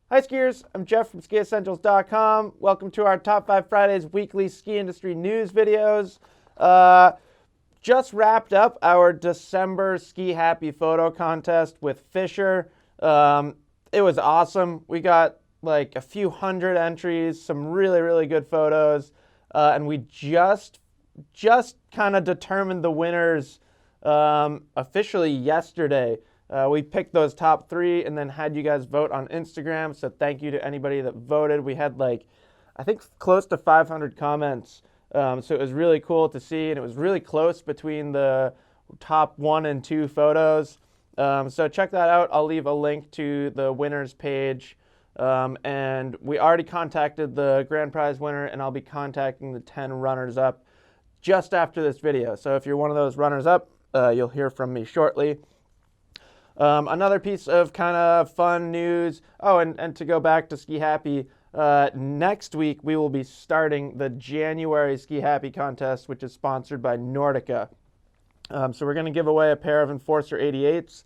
Hi skiers, I'm Jeff from SkiEssentials.com. Welcome to our Top 5 Fridays weekly ski industry news videos. Just wrapped up our December Ski Happy photo contest with Fisher. It was awesome. We got like a few hundred entries, some really good photos, and we just kind of determined the winners officially yesterday. We picked those top 3 and then had you guys vote on Instagram. So thank you to anybody that voted. We had I think close to 500 comments. So it was really cool to see, and it was really close between the top 1 and 2 photos. So check that out. I'll leave a link to the winners page. And we already contacted the grand prize winner, and I'll be contacting the 10 runners up just after this video. So if you're one of those runners up, you'll hear from me shortly. Another piece of kind of fun news. Oh, and to go back to Ski Happy, next week we will be starting the January Ski Happy contest, which is sponsored by Nordica. So we're going to give away a pair of Enforcer 88s,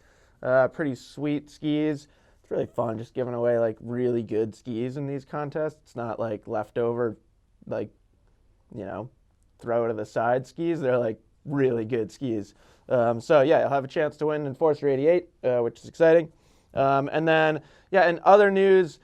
pretty sweet skis. It's really fun just giving away like really good skis in these contests. It's not like leftover, like, throw to the side skis. They're like really good skis. So yeah, you'll have a chance to win Enforcer 88, which is exciting. And then, in other news,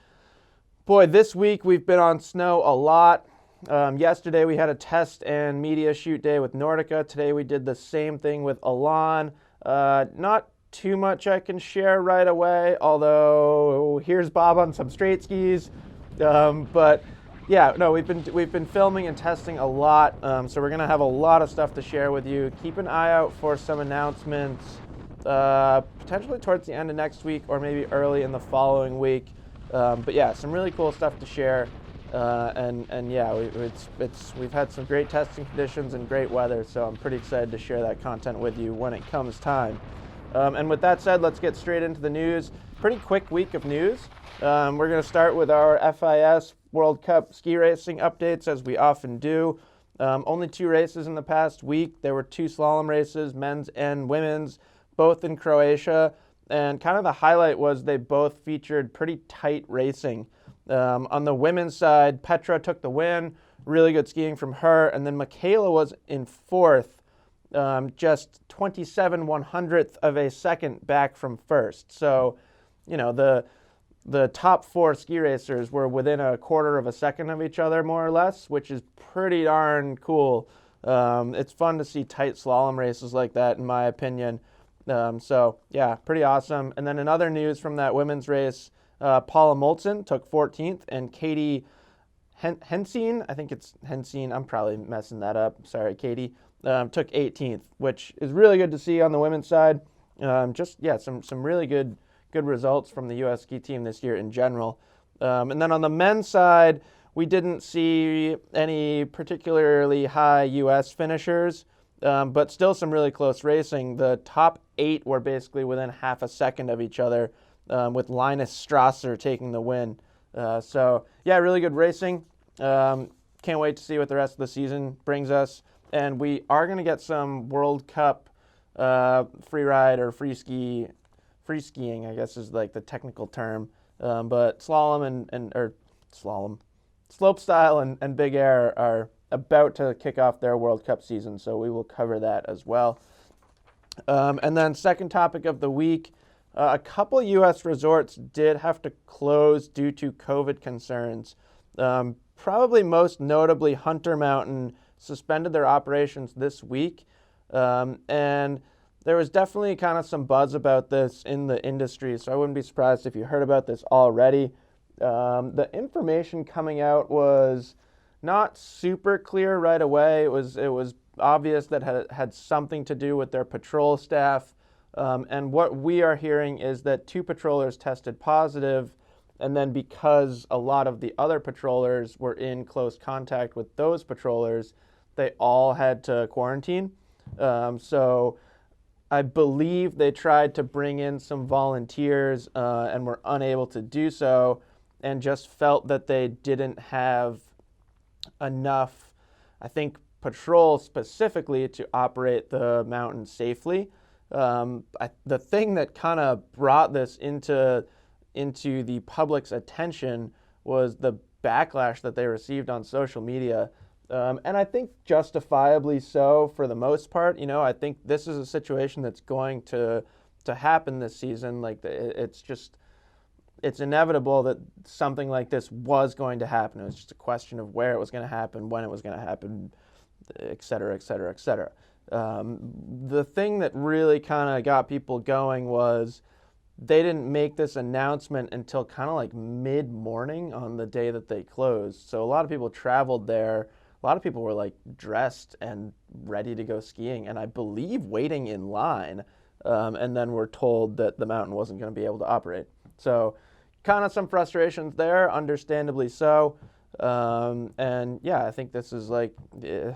boy, this week we've been on snow a lot. Yesterday we had a test and media shoot day with Nordica. Today we did the same thing with Alpine. Not too much I can share right away, although here's Bob on some straight skis. But yeah, no, we've been filming and testing a lot, so we're gonna have a lot of stuff to share with you. Keep an eye out for some announcements, potentially towards the end of next week or maybe early in the following week. But yeah, some really cool stuff to share, and yeah, we've had some great testing conditions and great weather, so I'm pretty excited to share that content with you when it comes time. And with that said, let's get straight into the news. Pretty quick week of news. We're going to start with our FIS World Cup ski racing updates, as we often do. Only 2 races in the past week. There were 2 slalom races, men's and women's, both in Croatia. And kind of the highlight was they both featured pretty tight racing. On the women's side, Petra took the win. Really good skiing from her. And then Michaela was in 4th. Just 27/100th of a second back from 1st. So, the top 4 ski racers were within a quarter of a second of each other, more or less, which is pretty darn cool. It's fun to see tight slalom races like that, in my opinion. So, yeah, pretty awesome. And then in other news from that women's race, Paula Moltzen took 14th, and Katie Hensine, I think it's Hensine, I'm probably messing that up. Sorry, Katie. Took 18th, which is really good to see on the women's side. Some really good results from the U.S. ski team this year in general. And then on the men's side, we didn't see any particularly high U.S. finishers, but still some really close racing. The top 8 were basically within half a second of each other, with Linus Strasser taking the win. So yeah, really good racing. Can't wait to see what the rest of the season brings us. And we are going to get some World Cup free ride or free skiing, I guess is like the technical term. But slalom slopestyle and big air are about to kick off their World Cup season, so we will cover that as well. And then second topic of the week, a couple U.S. resorts did have to close due to COVID concerns. Probably most notably Hunter Mountain suspended their operations this week, and there was definitely kind of some buzz about this in the industry, so I wouldn't be surprised if you heard about this already. The information coming out was not super clear right away. It was obvious that it had something to do with their patrol staff, and what we are hearing is that 2 patrollers tested positive, and then because a lot of the other patrollers were in close contact with those patrollers, they all had to quarantine. So I believe they tried to bring in some volunteers and were unable to do so, and just felt that they didn't have enough, I think, patrol specifically to operate the mountain safely. The thing that kind of brought this into into the public's attention was the backlash that they received on social media. And I think justifiably so for the most part. I think this is a situation that's going to happen this season. Like, it's inevitable that something like this was going to happen. It was just a question of where it was going to happen, when it was going to happen, et cetera, et cetera, et cetera. The thing that really kind of got people going was they didn't make this announcement until kind of like mid-morning on the day that they closed. So a lot of people traveled there. A lot of people were like dressed and ready to go skiing, and I believe waiting in line, and then were told that the mountain wasn't going to be able to operate. So kind of some frustrations there, understandably so. And yeah, I think this is like, I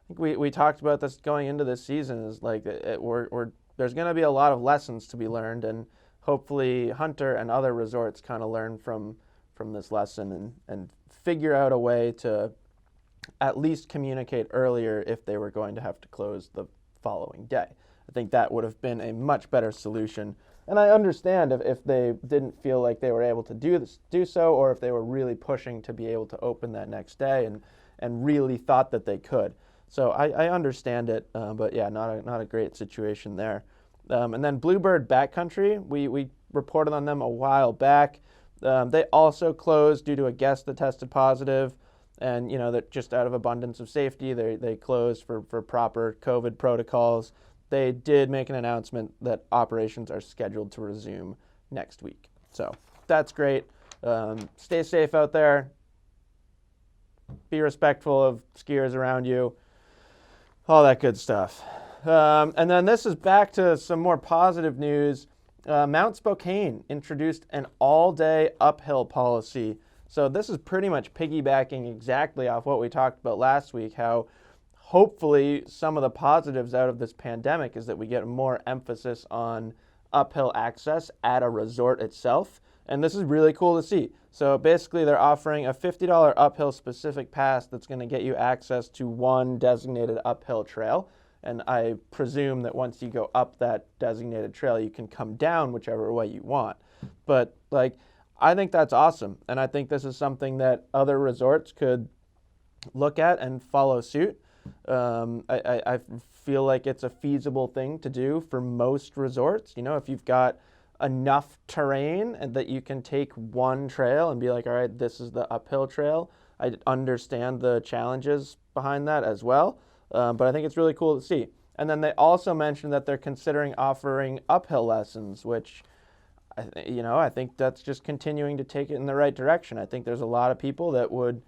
think we talked about this going into this season, is like there's going to be a lot of lessons to be learned, and hopefully Hunter and other resorts kind of learn from this lesson and figure out a way to at least communicate earlier if they were going to have to close the following day. I think that would have been a much better solution. And I understand if they didn't feel like they were able to do so, or if they were really pushing to be able to open that next day and really thought that they could. So I understand it, but yeah, not a great situation there. And then Bluebird Backcountry, we reported on them a while back. They also closed due to a guest that tested positive, and that just out of abundance of safety, they closed for proper COVID protocols. They did make an announcement that operations are scheduled to resume next week. So that's great. Stay safe out there. Be respectful of skiers around you. All that good stuff. And then this is back to some more positive news. Mount Spokane introduced an all-day uphill policy. So this is pretty much piggybacking exactly off what we talked about last week, how hopefully some of the positives out of this pandemic is that we get more emphasis on uphill access at a resort itself. And this is really cool to see. So basically they're offering a $50 uphill specific pass that's going to get you access to one designated uphill trail. And I presume that once you go up that designated trail, you can come down whichever way you want. But I think that's awesome. And I think this is something that other resorts could look at and follow suit. I feel like it's a feasible thing to do for most resorts. If you've got enough terrain and that you can take one trail and be like, all right, this is the uphill trail. I understand the challenges behind that as well, but I think it's really cool to see. And then they also mentioned that they're considering offering uphill lessons, which I think that's just continuing to take it in the right direction. I think there's a lot of people that would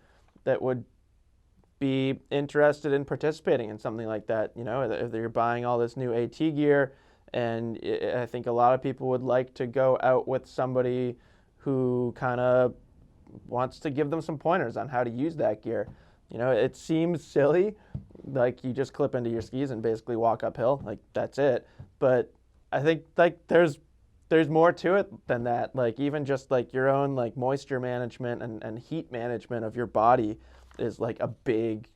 be interested in participating in something like that. If you're buying all this new AT gear, and I think a lot of people would like to go out with somebody who kind of wants to give them some pointers on how to use that gear. It seems silly, like you just clip into your skis and basically walk uphill, like that's it. But I think there's more to it than that. Even just your own moisture management and heat management of your body is a big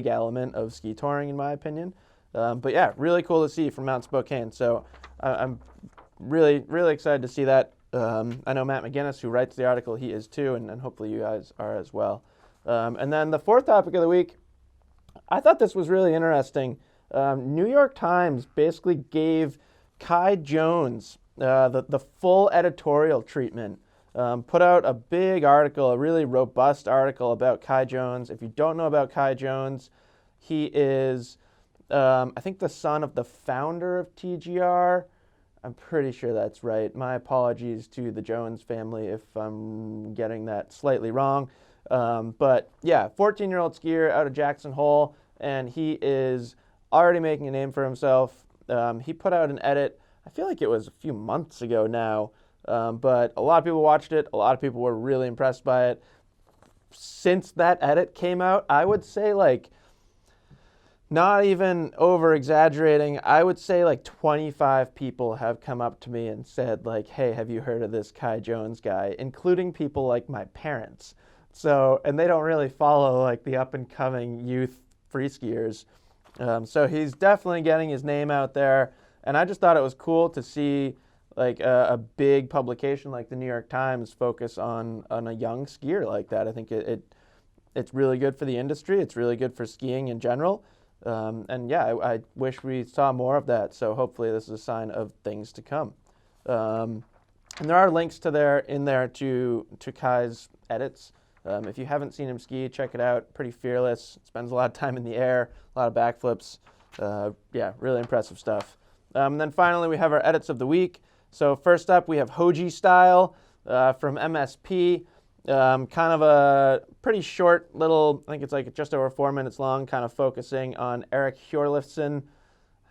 element of ski touring, in my opinion. But yeah, really cool to see from Mount Spokane. So I'm really, really excited to see that. I know Matt McGinnis, who writes the article, he is too, and hopefully you guys are as well. And then the fourth topic of the week, I thought this was really interesting. New York Times basically gave Kai Jones the full editorial treatment. Put out a big article, a really robust article about Kai Jones. If you don't know about Kai Jones, he is, I think, the son of the founder of TGR. I'm pretty sure that's right. My apologies to the Jones family if I'm getting that slightly wrong. But yeah, 14-year-old skier out of Jackson Hole, and he is already making a name for himself. He put out an edit, I feel like it was a few months ago now, but a lot of people watched it. A lot of people were really impressed by it. Since that edit came out, I would say not even over exaggerating, I would say 25 people have come up to me and said hey, have you heard of this Kai Jones guy? Including people like my parents. So, and they don't really follow the up and coming youth free skiers. So he's definitely getting his name out there. And I just thought it was cool to see like a big publication like the New York Times focus on a young skier like that. I think it's really good for the industry. It's really good for skiing in general. And yeah, I wish we saw more of that. So hopefully this is a sign of things to come. And there are links in there to Kai's edits. If you haven't seen him ski, check it out. Pretty fearless. Spends a lot of time in the air, a lot of backflips. Yeah, really impressive stuff. And then finally, we have our edits of the week. So first up, we have Hoji Style from MSP. Kind of a pretty short little, I think it's like just over 4 minutes long, kind of focusing on Eric Hjorlifson.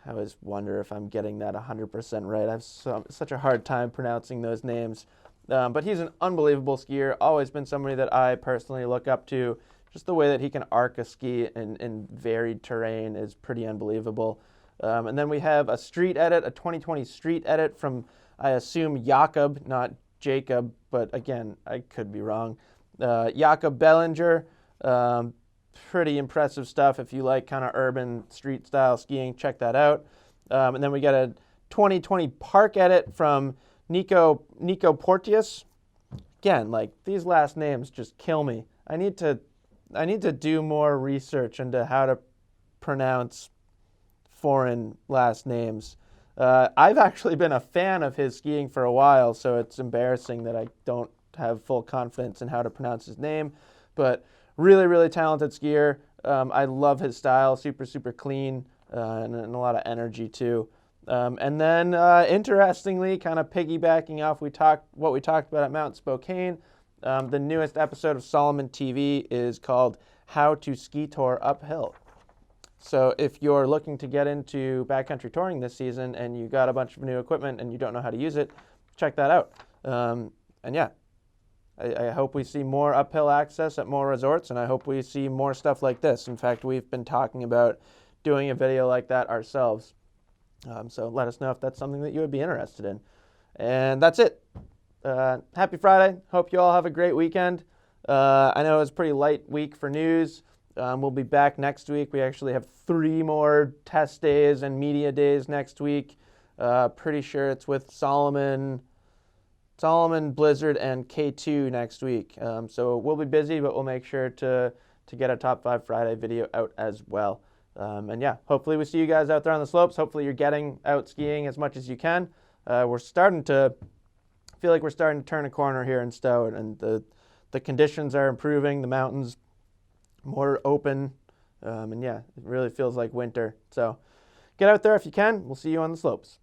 I always wonder if I'm getting that 100% right. I have such a hard time pronouncing those names. But he's an unbelievable skier, always been somebody that I personally look up to. Just the way that he can arc a ski in varied terrain is pretty unbelievable. And then we have a street edit, a 2020 street edit from, I assume, Jakob, not Jacob, but again, I could be wrong. Jakob Bellinger, pretty impressive stuff. If you like kind of urban street style skiing, check that out. And then we get a 2020 park edit from Nico Porteous. Again, like these last names just kill me. I need to do more research into how to pronounce foreign last names. I've actually been a fan of his skiing for a while, so it's embarrassing that I don't have full confidence in how to pronounce his name. But really, really talented skier. I love his style, super, super clean, and a lot of energy too. And then, interestingly, kind of piggybacking off what we talked about at Mount Spokane, the newest episode of Solomon TV is called How to Ski Tour Uphill. So if you're looking to get into backcountry touring this season and you got a bunch of new equipment and you don't know how to use it, check that out. And yeah, I hope we see more uphill access at more resorts, and I hope we see more stuff like this. In fact, we've been talking about doing a video like that ourselves. So let us know if that's something that you would be interested in. And that's it. Happy Friday. Hope you all have a great weekend. I know it was a pretty light week for news. We'll be back next week. We actually have 3 more test days and media days next week. Pretty sure it's with Solomon, Blizzard, and K2 next week. So we'll be busy, but we'll make sure to get a Top 5 Friday video out as well. And yeah, hopefully we see you guys out there on the slopes. Hopefully you're getting out skiing as much as you can. We're starting to feel like we're starting to turn a corner here in Stowe, and the conditions are improving. The mountains more open, and yeah, it really feels like winter. So get out there if you can. We'll see you on the slopes.